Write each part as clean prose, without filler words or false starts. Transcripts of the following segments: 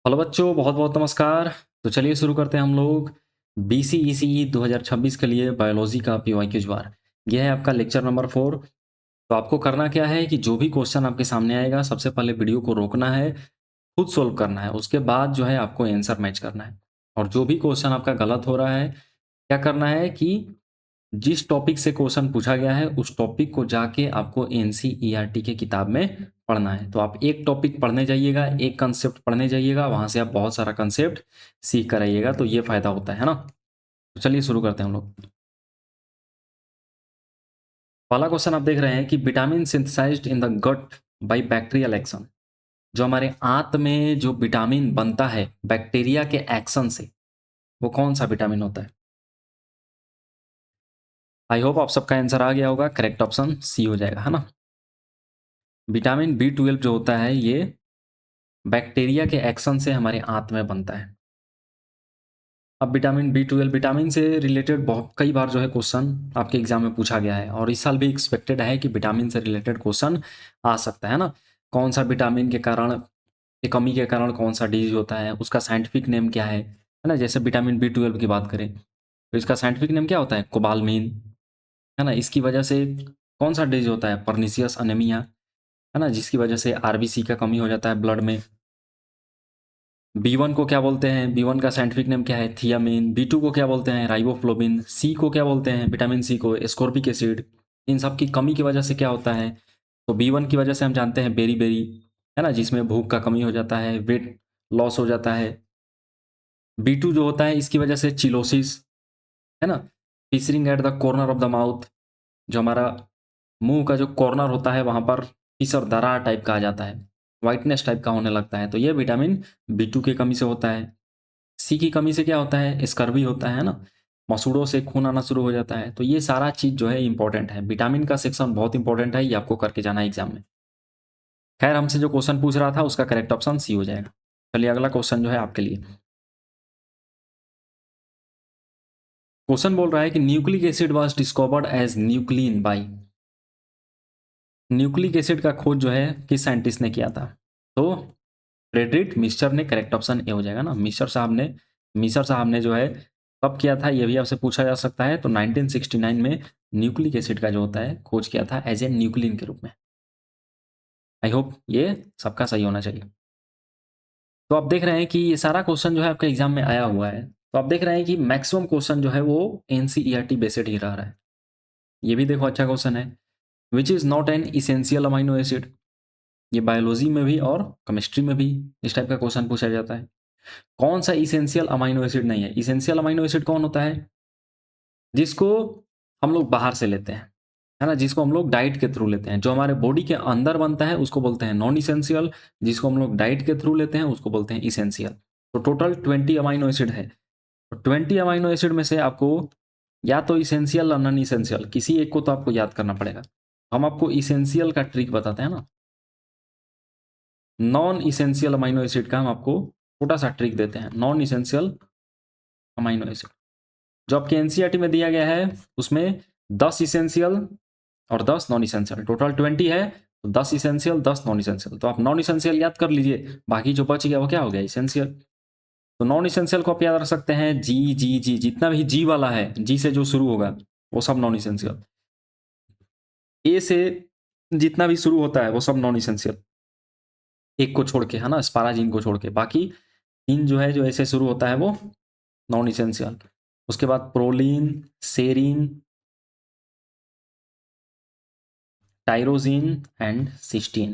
Hello बच्चों, बहुत बहुत नमस्कार। तो चलिए शुरू करते हैं हम लोग BCECE 2026 के लिए बायोलॉजी का PYQ बार। यह है आपका लेक्चर नंबर 4। तो आपको करना क्या है कि जो भी क्वेश्चन आपके सामने आएगा सबसे पहले वीडियो को रोकना है, खुद सोल्व करना है, उसके बाद जो है आपको आंसर मैच करना है। और जो भी क्वेश्चन आपका गलत हो रहा है, क्या करना है कि जिस टॉपिक से क्वेश्चन पूछा गया है उस टॉपिक को जाके आपको NCERT के किताब में पढ़ना है। तो आप एक टॉपिक पढ़ने जाइएगा, एक कंसेप्ट पढ़ने जाइएगा, वहां से आप बहुत सारा कंसेप्ट सीख कर आइएगा, तो ये फायदा होता है ना। तो चलिए शुरू करते हैं हम लोग। पहला क्वेश्चन आप देख रहे हैं कि vitamin synthesized in the gut by bacterial action. जो हमारे आंत में जो विटामिन बनता है बैक्टीरिया के एक्शन से, वो कौन सा विटामिन होता है? आई होप आप सबका आंसर आ गया होगा। करेक्ट ऑप्शन सी हो जाएगा, है ना। विटामिन B12 जो होता है ये बैक्टीरिया के एक्शन से हमारे आंत में बनता है। अब विटामिन B12 विटामिन से रिलेटेड बहुत कई बार जो है क्वेश्चन आपके एग्जाम में पूछा गया है, और इस साल भी एक्सपेक्टेड है कि विटामिन से रिलेटेड क्वेश्चन आ सकता है ना। कौन सा विटामिन के कारण, की कमी के कारण कौन सा डिजीज होता है, उसका साइंटिफिक नेम क्या है ना। जैसे विटामिन B12 की बात करें तो इसका साइंटिफिक नेम क्या होता है? कोबालमिन, है ना। इसकी वजह से कौन सा डिजीज होता है? पर्निशियस अनेमिया, है ना, जिसकी वजह से आरबीसी का कमी हो जाता है ब्लड में। B1 को क्या बोलते हैं? B1 का साइंटिफिक नेम क्या है? थियामिन। B2 को क्या बोलते हैं? राइबोफ्लोबिन। C को क्या बोलते हैं? विटामिन C को एस्कॉर्बिक एसिड। इन सब की कमी की वजह से क्या होता है? तो B1 की वजह से हम जानते हैं बेरी बेरी, है ना, जिसमें भूख का कमी हो जाता है, वेट लॉस हो जाता है। B2 जो होता है इसकी वजह से चिलोसिस, है ना, fissuring at the corner of the mouth, जो हमारा मुंह का जो कॉर्नर होता है वहां पर फिसर दरार टाइप का आ जाता है, व्हाइटनेस टाइप का होने लगता है, तो ये विटामिन B2 की कमी से होता है। सी की कमी से क्या होता है? स्कर्वी होता है ना, मसूड़ों से खून आना शुरू हो जाता है। तो ये सारा चीज जो है इंपॉर्टेंट है, विटामिन का सेक्शन बहुत इंपॉर्टेंट है, ये आपको करके जाना है एग्जाम में। खैर, हमसे जो क्वेश्चन पूछ रहा था उसका करेक्ट ऑप्शन सी हो जाएगा। चलिए अगला क्वेश्चन जो है आपके लिए। क्वेश्चन बोल रहा है कि nucleic acid was discovered as nuclein by. Nucleic acid का खोज जो है किस साइंटिस्ट ने किया था? तो फ्रेडरिक मिक्सचर ने। करेक्ट ऑप्शन ए हो जाएगा ना, मिक्सचर साहब ने जो है कब किया था ये भी आपसे पूछा जा सकता है। तो 1969 में न्यूक्लिक एसिड का जो होता है खोज किया था एज ए न्यूक्लिन के रूप में। आई होप ये सबका सही होना चाहिए। तो आप देख रहे हैं कि ये सारा क्वेश्चन जो है आपके एग्जाम में आया हुआ है, तो आप देख रहे हैं कि मैक्सिमम क्वेश्चन जो है वो NCERT बेस्ड ही रह रहा है। ये भी देखो अच्छा क्वेश्चन है। Which is not an essential amino acid. ये बायोलॉजी में भी और केमिस्ट्री में भी इस टाइप का क्वेश्चन पूछा जाता है। कौन सा इसेंशियल अमाइनो एसिड नहीं है? इसेंशियल अमाइनो एसिड कौन होता है? जिसको हम लोग बाहर से लेते हैं, है ना, जिसको हम लोग डाइट के थ्रू लेते हैं। जो हमारे बॉडी के अंदर बनता है उसको बोलते हैं नॉन इसेंशियल, जिसको हम लोग डाइट के थ्रू लेते हैं उसको बोलते हैं इसेंशियल। तो टोटल 20 अमाइनो एसिड है। तो 20 अमाइनो एसिड में से आपको या तो इसेंशियल और नॉन इसेंशियल किसी एक को तो आपको याद करना पड़ेगा। हम आपको इसेंशियल का ट्रिक बताते हैं ना, नॉन इसेंशियल अमाइनो एसिड का हम आपको छोटा सा ट्रिक देते हैं। नॉन इसेंशियल अमाइनो एसिड जो आपके एनसीईआरटी में दिया गया है उसमें 10 इसेंशियल और 10 नॉन इसेंशियल, टोटल 20 है। तो 10 इसेंशियल 10 नॉन इसेंशियल, तो आप नॉन इसेंशियल याद कर लीजिए, बाकी जो बच गया वो क्या हो गया? इसेंशियल। तो नॉन इसेंशियल को आप याद रख सकते हैं जी जी जी, जितना भी जी वाला है, जी से जो शुरू होगा वो सब नॉन इसेंशियल। ए से जितना भी शुरू होता है वो सब नॉन इसेंशियल, एक को छोड़ के, है ना, स्पाराजीन को छोड़ के। बाकी तीन जो है जो ऐसे शुरू होता है वो नॉन इसेंशियल। उसके बाद proline, serine, tyrosine and cysteine.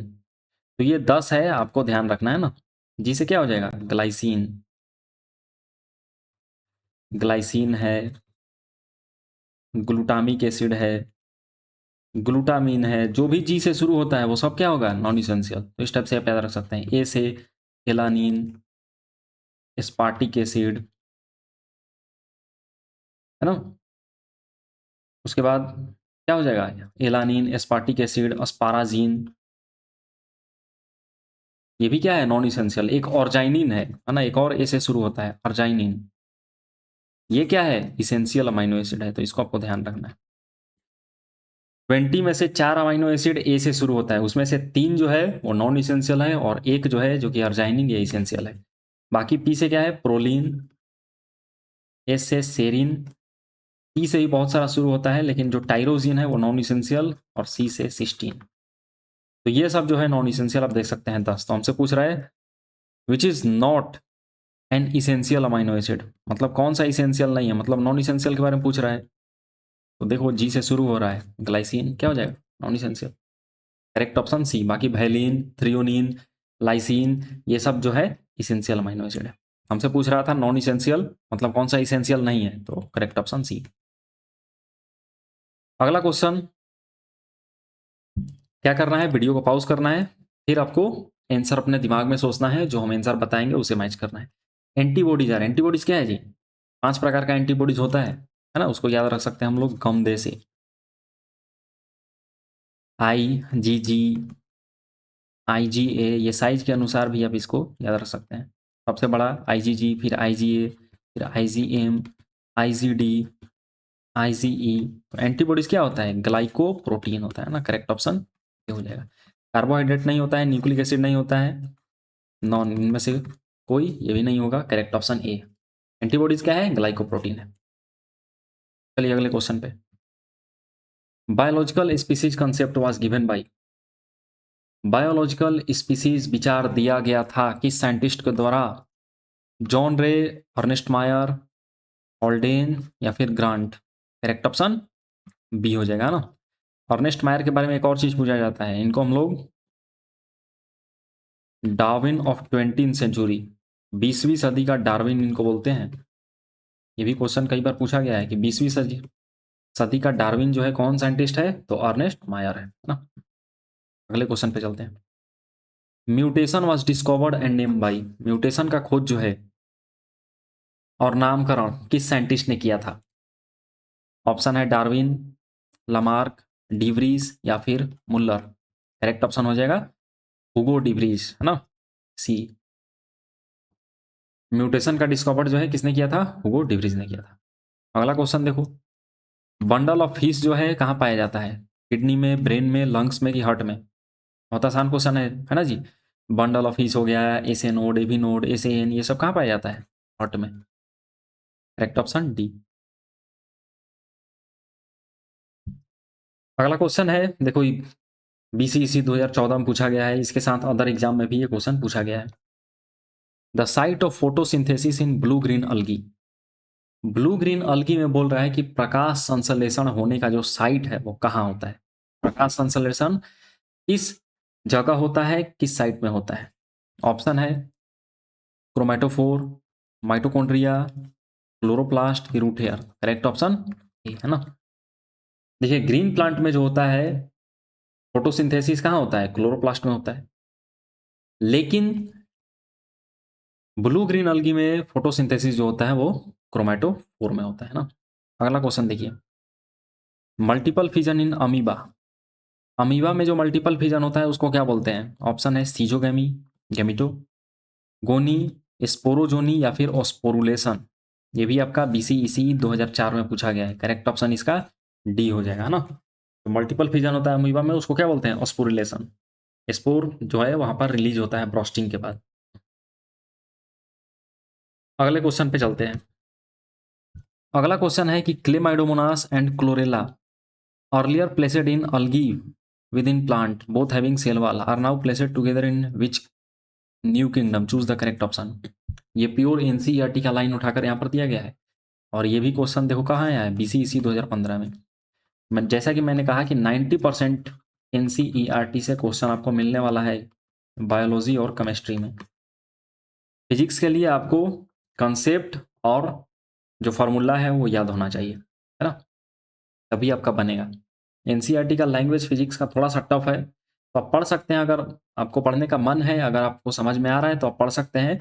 तो ये 10 है, आपको ध्यान रखना है ना। जी से क्या हो जाएगा? ग्लाइसिन, ग्लाइसिन है, ग्लूटामिक एसिड है, ग्लूटामीन है, जो भी जी से शुरू होता है वो सब क्या होगा? Non essential. तो इस टाइप से आप याद रख सकते हैं। ए से एलानिन, एस्पार्टिक एसिड, है ना। उसके बाद क्या हो जाएगा? एलानिन, एस्पार्टिक एसिड, अस्पाराजीन, ये भी क्या है? Non essential. एक ऑर्जाइनिन है ना, एक और ए से शुरू होता है, अर्जाइनिन। ये क्या है? इसेंशियल अमाइनो एसिड है, तो इसको आपको ध्यान रखना है। 20 में से 4 अमाइनो एसिड ए से शुरू होता है, उसमें से 3 जो है वो नॉन इसेंशियल है और एक जो है जो कि अर्जाइनिन, ये इसेंशियल है। बाकी पी से क्या है, प्रोलीन, एस से सेरिन, टी से भी बहुत सारा शुरू होता है, लेकिन जो टाइरोजिन है वो नॉन इसेंशियल, और सी से सिस्टीन। तो ये सब जो है नॉन इसेंशियल आप देख सकते हैं 10। तो हमसे पूछ रहा है which is not an essential amino acid, मतलब कौन सा इसेंशियल नहीं है, मतलब नॉन इसेंशियल के बारे में पूछ रहा है। तो देखो जी से शुरू हो रहा है, ग्लाइसिन क्या हो जाएगा, non essential. Correct option C. बाकी वैलिन, थ्रियोनिन, लाइसिन, ये सब जो है इसेंशियल अमाइनो एसिड है। हमसे पूछ रहा था नॉन इसेंशियल मतलब कौन सा इसेंशियल नहीं है, तो करेक्ट ऑप्शन सी। अगला क्वेश्चन, क्या करना है, वीडियो को पॉज करना है, फिर आपको आंसर अपने दिमाग में सोचना है, जो हम आंसर बताएंगे उसे मैच करना है। एंटीबॉडीज यार, एंटीबॉडीज क्या है जी, 5 प्रकार का एंटीबॉडीज होता है ना, उसको याद रख सकते हैं हम लोग गम दे से। IgG, IgA, ये साइज के अनुसार भी आप इसको याद रख सकते हैं। सबसे बड़ा IgG, फिर IgA, फिर IgM, IgD, IgE। तो एंटीबॉडीज क्या होता है, ग्लाइकोप्रोटीन होता है ना, करेक्ट ऑप्शन ये हो जाएगा। कार्बोहाइड्रेट नहीं होता है, न्यूक्लिक एसिड नहीं होता है, नॉन, इनमें से कोई ये भी नहीं होगा, करेक्ट ऑप्शन ए। एंटीबॉडीज क्या है, ग्लाइकोप्रोटीन है। चलिए अगले क्वेश्चन पे, biological species concept was given by, biological species विचार दिया गया था किस साइंटिस्ट के द्वारा, जॉन रे, अर्नेस्ट मायर, हॉल्डेन या फिर ग्रांट। करेक्ट ऑप्शन बी हो जाएगा ना। अर्नेस्ट मायर के बारे में एक और चीज पूछा जाता है, इनको हम लोग डार्विन ऑफ 20वीं सेंचुरी, 20वीं सदी का डार्विन इनको बोलते हैं। ये भी क्वेश्चन कई बार पूछा गया है कि 20वीं सदी सदी का डार्विन जो है कौन साइंटिस्ट है, तो अर्नेस्ट मायर है ना। अगले क्वेश्चन पे चलते हैं, mutation was discovered and name by, mutation का खोज जो है और नामकरण किस साइंटिस्ट ने किया था। ऑप्शन है डार्विन, लमार्क, डिवरीज या फिर मुल्लर। करेक्ट ऑप्शन हो जाएगा हुगो डिवरीज है ना, सी। म्यूटेशन का डिस्कवर जो है किसने किया था, हुगो डिवरीज ने किया था। अगला क्वेश्चन देखो, बंडल ऑफ फिश जो है कहाँ पाया जाता है, किडनी में, ब्रेन में, लंग्स में कि हार्ट में। बहुत आसान क्वेश्चन है ना जी। बंडल ऑफ फिश हो गया, एसे नोड, एबी नोड, एसे एन, ये सब कहाँ पाया जाता है, हार्ट में। Correct option D. अगला क्वेश्चन है देखो, BCEC 2014 में पूछा गया है, इसके साथ अदर एग्जाम में भी ये क्वेश्चन पूछा गया है। The site of photosynthesis in blue green अलगी, blue green अलगी में बोल रहा है कि प्रकाश संश्लेषण होने का जो साइट है वो कहाँ होता है। प्रकाश संश्लेषण किस जगह होता है, किस साइट में होता है। ऑप्शन है क्रोमेटोफोर, माइटोकॉन्ड्रिया, क्लोरोप्लास्ट की root hair. Correct option A है ना। देखिए ग्रीन प्लांट में जो होता है फोटोसिंथेसिस कहाँ होता है, क्लोरोप्लास्ट में होता है, लेकिन ब्लू ग्रीन अलगी में फोटोसिंथेसिस जो होता है वो क्रोमेटोफोर में होता है ना। अगला क्वेश्चन देखिए, multiple fission in amoeba, amoeba में जो मल्टीपल फिजन होता है उसको क्या बोलते हैं। ऑप्शन है सीजोगेमी, गेमिटो, गोनी, स्पोरोजोनी या फिर ओस्पोरुलेशन। ये भी आपका BCEC 2004 में पूछा गया है। करेक्ट ऑप्शन इसका डी हो जाएगा है ना। तो मल्टीपल फिजन होता है अमीबा में, उसको क्या बोलते हैं, ओस्पोरुलेशन। स्पोर जो है वहां पर रिलीज होता है ब्रोस्टिंग के बाद। अगले क्वेश्चन पे चलते हैं। अगला क्वेश्चन है कि Chlamydomonas and Chlorella earlier placed in algae within plant both having cell wall are now placed together in which new kingdom, choose the correct option. ये प्योर NCERT का लाइन उठाकर यहाँ पर दिया गया है, और ये भी क्वेश्चन देखो कहाँ आया है, BCEC 2015 में। जैसा कि मैंने कहा कि 90% NCERT से क्वेश्चन आपको मिलने वाला है बायोलॉजी और केमिस्ट्री में। फिजिक्स के लिए आपको कंसेप्ट और जो फार्मूला है वो याद होना चाहिए, है ना, तभी आपका बनेगा। NCERT का लैंग्वेज फिजिक्स का थोड़ा सा टफ है, तो आप पढ़ सकते हैं, अगर आपको पढ़ने का मन है, अगर आपको समझ में आ रहा है तो आप पढ़ सकते हैं।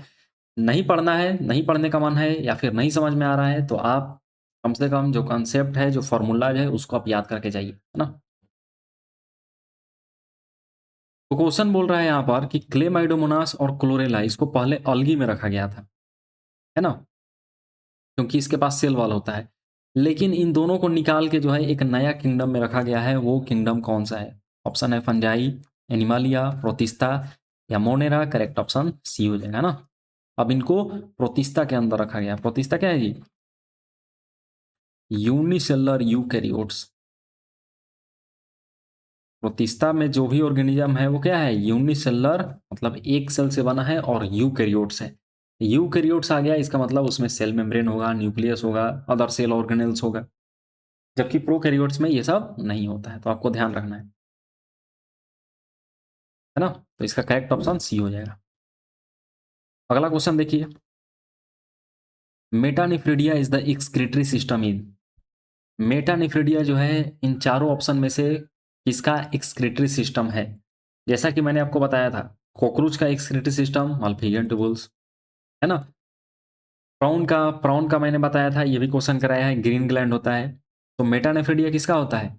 नहीं पढ़ना है, नहीं पढ़ने का मन है, या फिर नहीं समझ में आ रहा है, तो आप कम से कम जो कॉन्सेप्ट है, जो फॉर्मूला है, उसको आप याद करके जाइए, है ना। तो क्वेश्चन बोल रहा है यहाँ पर कि क्लेमाइडोमोनास और क्लोरेला इसको पहले अलगी में रखा गया था, है ना, क्योंकि इसके पास सेल वॉल होता है, लेकिन इन दोनों को निकाल के जो है एक नया किंगडम में रखा गया है। वो किंगडम कौन सा है। ऑप्शन है फंजाई, एनिमालिया, प्रोटिस्टा या मोनेरा। करेक्ट ऑप्शन सी हो जाएगा ना। अब इनको प्रोटिस्टा के अंदर रखा गया। प्रोटिस्टा क्या है जी? Unicellular eukaryotes. प्रोटिस्टा में जो भी ऑर्गेनिज्म है वो क्या है? यूनिसेलुलर, मतलब एक सेल से बना है, और यूकैरियोट्स है। यूकैरियोट्स आ गया, इसका मतलब उसमें सेल मेम्ब्रेन होगा, न्यूक्लियस होगा, अदर सेल ऑर्गेनेल्स होगा, जबकि प्रोकैरियोट्स में ये सब नहीं होता है। तो आपको ध्यान रखना है ना। तो इसका करेक्ट ऑप्शन सी हो जाएगा। अगला क्वेश्चन देखिए, metanephridia is the excretory system in. Metanephridia जो है इन चारों ऑप्शन में से किसका एक्सक्रीटरी सिस्टम है? जैसा कि मैंने आपको बताया था, कॉकरोच का एक्सक्रीटरी सिस्टम मल्फिगियन ट्यूबुल्स, है ना। प्राउन का मैंने बताया था, ये भी क्वेश्चन कराया है, ग्रीन ग्लैंड होता है। तो मेटानेफ्रिडिया किसका होता है?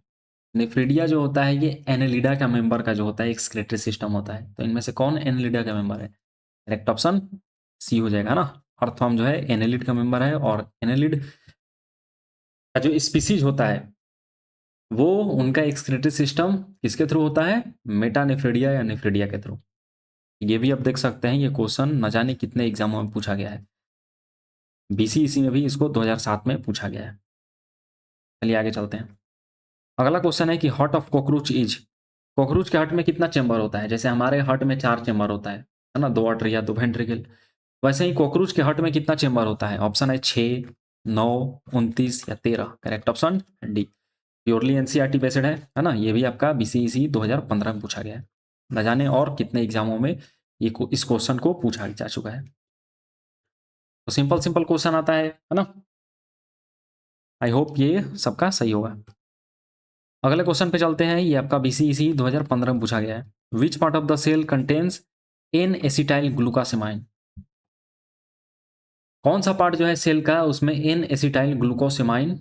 नेफ्रिडिया जो होता है ये एनेलिडा का मेंबर का जो होता है एक्सक्रीटरी सिस्टम होता है। तो इनमें से कौन एनेलिडा का मेंबर है? करेक्ट ऑप्शन सी हो जाएगा ना। अर्थवर्म जो है एनेलिड का मेंबर है, और एनेलिड का जो स्पीसीज होता है वो उनका एक्सक्रीटरी सिस्टम किसके थ्रू होता है? मेटानेफ्रिडिया या नेफ्रिडिया के थ्रू। ये भी आप देख सकते हैं, ये क्वेश्चन न जाने कितने एग्जामों में पूछा गया है। बीसीईसी में भी इसको 2007 में पूछा गया है। चलिए आगे चलते हैं। अगला क्वेश्चन है कि heart of cockroach is. Cockroach के हार्ट में कितना चेंबर होता है? जैसे हमारे हार्ट में 4 चेंबर होता है ना, 2 आर्टरी, 2 वेंट्रिकल। वैसे ही कॉकरोच के हार्ट में कितना चेंबर होता है? ऑप्शन है 6, 9, 29 या 13। Correct option D. Purely NCERT based है ना। ये भी आपका बीसीईसी 2015 में पूछा गया है। न जाने और कितने एग्जामों में इस क्वेश्चन को पूछा जा चुका है। तो सिंपल सिंपल क्वेश्चन आता है ना। आई होप ये सबका सही होगा। अगले क्वेश्चन पे चलते हैं। ये आपका बीसीईसी 2015 में पूछा गया है। Which part of the cell contains N acetyl glucosamine. कौन सा पार्ट जो है सेल का उसमें एन एसिटाइल ग्लूकोसामाइन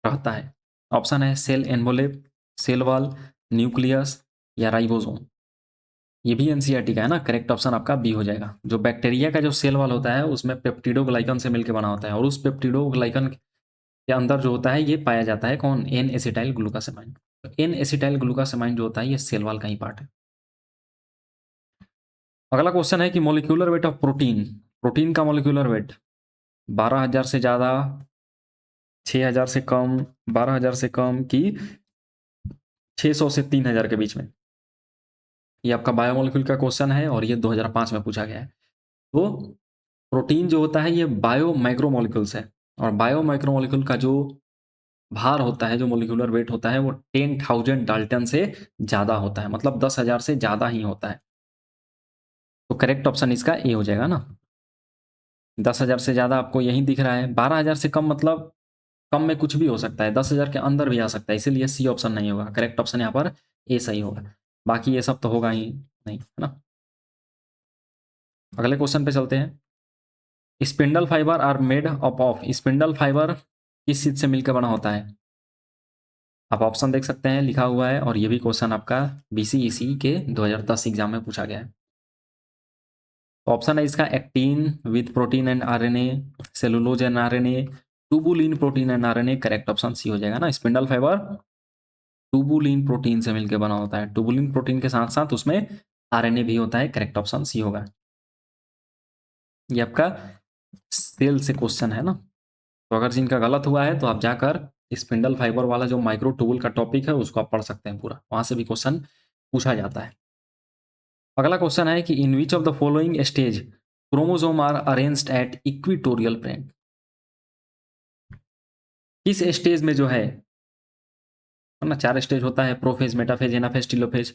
रहता है? ऑप्शन है सेल एनवोलेप, सेल वॉल, न्यूक्लियस या राइबोसोम। ये भी एनसीईआरटी का है ना। करेक्ट ऑप्शन आपका बी हो जाएगा। जो बैक्टीरिया का जो सेल वॉल होता है उसमें पेप्टिडोग्लाइकन से मिलकर बना होता है, और उस पेप्टिडोग्लाइकन के अंदर जो होता है ये पाया जाता है कौन? N acetyl glucosamine. तो एन एसिटाइल ग्लूकोसामाइन जो होता है ये सेल वॉल का ही पार्ट है। अगला क्वेश्चन है कि molecular weight of protein. Protein का मोलिकुलर वेट 12,000 से ज्यादा, 6,000 से कम, 12,000 से कम, कि 600 से 3,000 के बीच में। ये आपका बायोमोलिक्यूल का क्वेश्चन है और ये 2005 में पूछा गया है। तो प्रोटीन जो होता है ये बायो माइक्रोमोलिक्यूल्स है, और बायो माइक्रोमोलिक्यूल का जो भार होता है, जो मोलिकुलर वेट होता है, वो 10,000 डाल्टन से ज्यादा होता है, मतलब 10,000 से ज्यादा ही होता है। तो करेक्ट ऑप्शन इसका ए हो जाएगा ना। 10,000 से ज्यादा आपको यही दिख रहा है। 12,000 से कम मतलब कम में कुछ भी हो सकता है, 10,000 के अंदर भी आ सकता है, इसीलिए सी ऑप्शन नहीं होगा। करेक्ट ऑप्शन यहाँ पर ए सही होगा। बाकी ये सब तो होगा ही नहीं, है ना। अगले क्वेश्चन पे चलते हैं। Spindle fibre are made up of. Spindle fibre किस चीज से मिलकर बना होता है? आप ऑप्शन देख सकते हैं, लिखा हुआ है, और ये भी क्वेश्चन आपका बीसीईसी के 2010 एग्जाम में पूछा गया है। ऑप्शन है इसका actin with protein and RNA, cellulose and RNA, tubulin protein and RNA. Correct option C हो जाएगा ना। स्पिंडल फाइबर टूबुलिन प्रोटीन से मिलकर बना होता है। टूबुलिन प्रोटीन के साथ साथ उसमें आरएनए भी होता है। करेक्ट ऑप्शन सी होगा। ये आपका सेल से क्वेश्चन है ना। तो अगर जिनका गलत हुआ है तो आप जाकर स्पिंडल फाइबर वाला जो माइक्रोटूबुल का टॉपिक है उसको आप पढ़ सकते हैं पूरा, वहां से भी क्वेश्चन पूछा जाता है। अगला क्वेश्चन है कि in which of the following stage chromosome are arranged at equatorial plane. किस स्टेज में जो है ना, 4 स्टेज होता है, प्रोफेज, मेटाफेज, एनाफेज, टीलोफेज।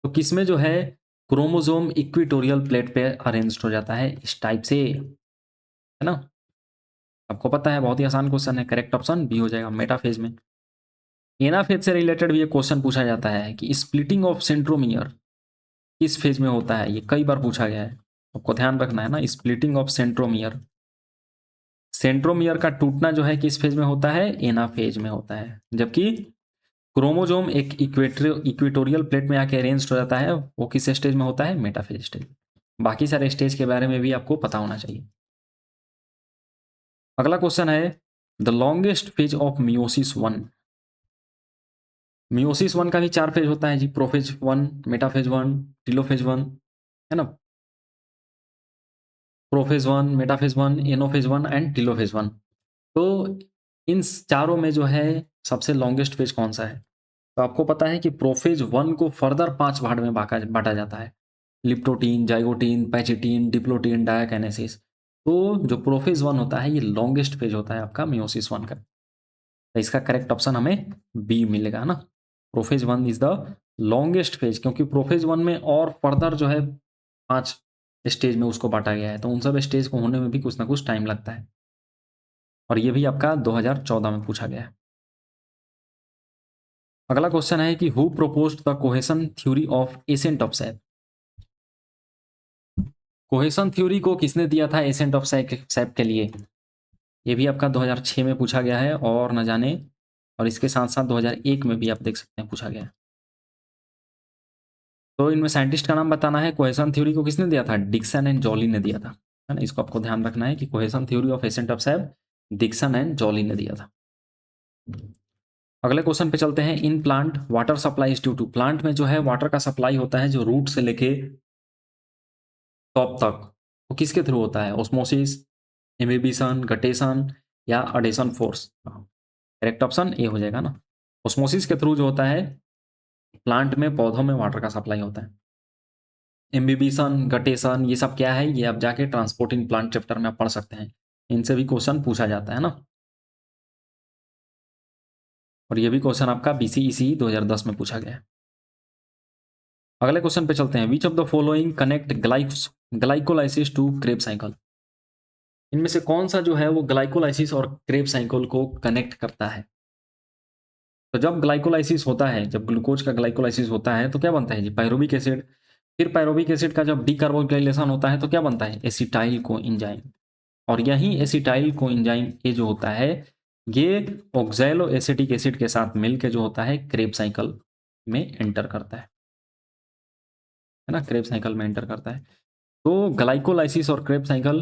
तो किसमें जो है क्रोमोसोम इक्विटोरियल प्लेट पे अरेंज्ड हो जाता है इस टाइप से, है ना। आपको पता है, बहुत ही आसान क्वेश्चन है। करेक्ट ऑप्शन बी हो जाएगा, मेटाफेज में। एनाफेज से रिलेटेड भी ये क्वेश्चन पूछा जाता है कि स्प्लिटिंग ऑफ सेंट्रोमियर किस फेज में होता है? ये कई बार पूछा गया है, आपको ध्यान रखना है ना। स्प्लिटिंग ऑफ सेंट्रोमियर, सेंट्रोमियर का टूटना जो है किस फेज में होता है? एनाफेज में होता है। जबकि क्रोमोजोम एक इक्वेटोरियल प्लेट में आके अरेंज हो जाता है, वो किस स्टेज में होता है? Metaphase stage. बाकी सारे स्टेज के बारे में भी आपको पता होना चाहिए। अगला क्वेश्चन है the longest phase of meiosis one. Meiosis one का भी 4 फेज होता है जी, प्रोफेज 1, मेटाफेज 1, टीलोफेज 1, है ना। Prophase 1, metaphase 1, एनोफेज 1 and telophase 1। तो इन चारों में जो है सबसे लॉन्गेस्ट फेज कौन सा है? तो आपको पता है कि प्रोफेज 1 को फर्दर 5 भाग में बांटा जाता है, लिप्टोटीन, जाइगोटीन, पैचिटीन, डिप्लोटीन, डायाकाइनेसिस। तो जो प्रोफेज 1 होता है ये लॉन्गेस्ट फेज होता है आपका मियोसिस 1 का। तो इसका करेक्ट ऑप्शन हमें बी मिलेगा ना। Prophase 1 is the longest phase, क्योंकि प्रोफेज 1 में और फर्दर जो है 5 स्टेज में उसको बांटा गया है, तो उन सब स्टेज को होने में भी कुछ ना कुछ टाइम लगता है। और ये भी आपका 2014 में पूछा गया है। अगला क्वेश्चन है कि who proposed the cohesion theory of ascent of SAP. Cohesion theory को किसने दिया था एसेंट ऑफ सैप के लिए? ये भी आपका 2006 में पूछा गया है और न जाने, और इसके साथ साथ 2001 में भी आप देख सकते हैं पूछा गया है। तो इनमें साइंटिस्ट का नाम बताना है। कोहेशन थ्योरी को किसने दिया था? डिक्सन एंड जॉली ने दिया था, है ना। इसको आपको ध्यान रखना है कि cohesion theory of ascent of sap Dixon and Joly ने दिया था। अगले क्वेश्चन पे चलते हैं। In plant water supply is due to. Plant में जो है वाटर का सप्लाई होता है जो रूट से लेके टॉप तक, वो किसके थ्रू होता है? ऑस्मोसिस, इम्बिबिशन, गटेशन या अडेशन फोर्स? करेक्ट ऑप्शन ए हो जाएगा ना। ऑस्मोसिस के थ्रू जो होता है प्लांट में, पौधों में वाटर का सप्लाई होता है। इम्बिबिशन, गटेशन ये सब क्या है, ये आप जाके ट्रांसपोर्टिंग प्लांट चैप्टर में आप पढ़ सकते हैं, इनसे भी क्वेश्चन पूछा जाता है ना। और ये भी क्वेश्चन आपका बीसीईसी 2010 में पूछा गया है। अगले क्वेश्चन पे चलते हैं। Which of the following connect glycolysis to Kreb cycle. इनमें से कौन सा जो है वो ग्लाइकोलाइसिस और क्रेब साइकिल को कनेक्ट करता है? तो जब ग्लाइकोलाइसिस होता है, जब ग्लूकोज का ग्लाइकोलाइसिस होता है तो क्या बनता है जी? Pyruvic acid. फिर पायरुविक एसिड का जब डीकार्बोक्सिलेशन होता है तो क्या बनता है? Acetyl co enzyme. और यही एसिटाइल को एंजाइम ये जो होता है ये ऑक्सैलो एसिटिक एसिड के साथ मिलकर जो होता है क्रेब साइकिल में एंटर करता है ना, क्रेब साइकिल में एंटर करता है। तो ग्लाइकोलाइसिस और क्रेब साइकिल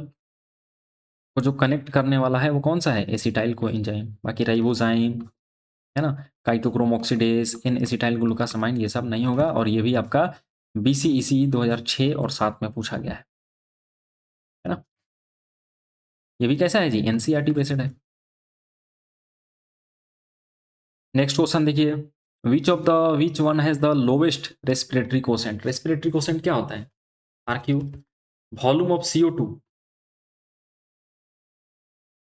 को जो कनेक्ट करने वाला है वो कौन सा है? Acetyl co enzyme. बाकी राइबोजाइम, है ना, काइटोक्रोम ऑक्सीडेज, इन एसिटाइल ग्लूकोसामाइन ये सब नहीं होगा। और ये भी आपका बीसीईसी 2006 और 7 में पूछा गया है ना। ये भी कैसा है जी? एनसीईआरटी बेस्ड है। नेक्स्ट क्वेश्चन देखिए। Which one has the lowest respiratory quotient. Respiratory quotient क्या होता है? RQ, volume of CO2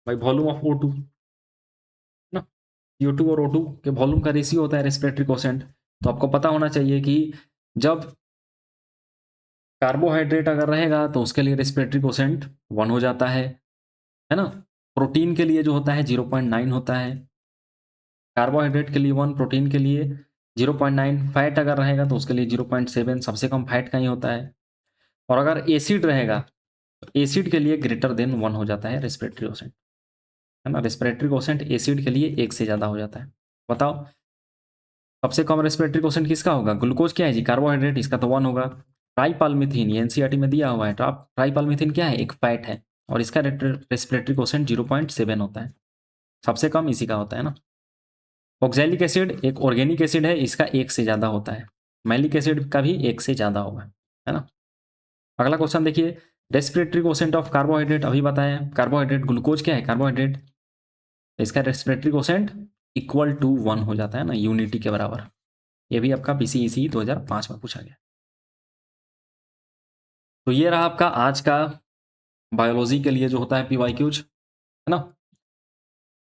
by volume of O2 ना। CO2 और O2 के वॉल्यूम का रेशियो होता है रेस्पिरेटरी कोसेंट। तो आपको पता होना चाहिए कि जब कार्बोहाइड्रेट अगर रहेगा तो उसके लिए रेस्पिरेटरी कोसेंट 1 हो जाता है ना। प्रोटीन के लिए जो होता है 0.9 होता है, कार्बोहाइड्रेट के लिए 1, प्रोटीन के लिए 0.9, फैट अगर रहेगा तो उसके लिए 0.7, सबसे कम फैट का ही होता है। और अगर एसिड रहेगा तो एसिड के लिए ग्रेटर देन 1 हो जाता है रेस्पिरेटरी कोसेंट, है ना। रेस्पिरेटरी कोसेंट एसिड के लिए 1 से ज़्यादा हो जाता है। बताओ सबसे कम रेस्पिरेटरी कोसेंट किसका होगा? ग्लूकोज क्या है जी? कार्बोहाइड्रेट, इसका तो 1 होगा। ट्राइपालमिथीन, ये एनसीईआरटी में दिया हुआ है। ट्राइपालमिथीन क्या है? एक फैट है और इसका रेस्पिरेटरी कोसेंट 0.7 होता है, सबसे कम इसी का होता है ना। ऑक्सैलिक एसिड एक ऑर्गेनिक एसिड है, इसका 1 से ज़्यादा होता है। मैलिक एसिड का भी 1 से ज़्यादा होगा, है ना। अगला क्वेश्चन देखिए। रेस्पिरेटरी कोसेंट ऑफ कार्बोहाइड्रेट अभी बताया। कार्बोहाइड्रेट, ग्लूकोज क्या है? कार्बोहाइड्रेट, तो इसका रेस्पिरेटरी कोसेंट इक्वल टू 1 हो जाता है ना, यूनिटी के बराबर। ये भी आपका बीसीईसी 2005 में पूछा गया। तो ये रहा आपका आज का बायोलॉजी के लिए जो होता है पीवाईक्यूज, है ना।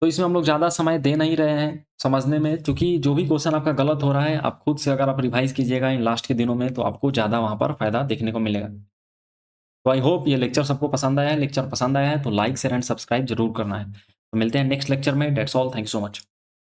तो इसमें हम लोग ज़्यादा समय दे नहीं रहे हैं समझने में, क्योंकि जो भी क्वेश्चन आपका गलत हो रहा है आप खुद से अगर आप रिवाइज कीजिएगा इन लास्ट के दिनों में तो आपको ज़्यादा वहाँ पर फायदा देखने को मिलेगा। तो आई होप ये लेक्चर सबको पसंद आया है। लेक्चर पसंद आया है तो लाइक शेयर एंड सब्सक्राइब जरूर करना है। तो मिलते हैं नेक्स्ट लेक्चर में। That's all, thank you so much.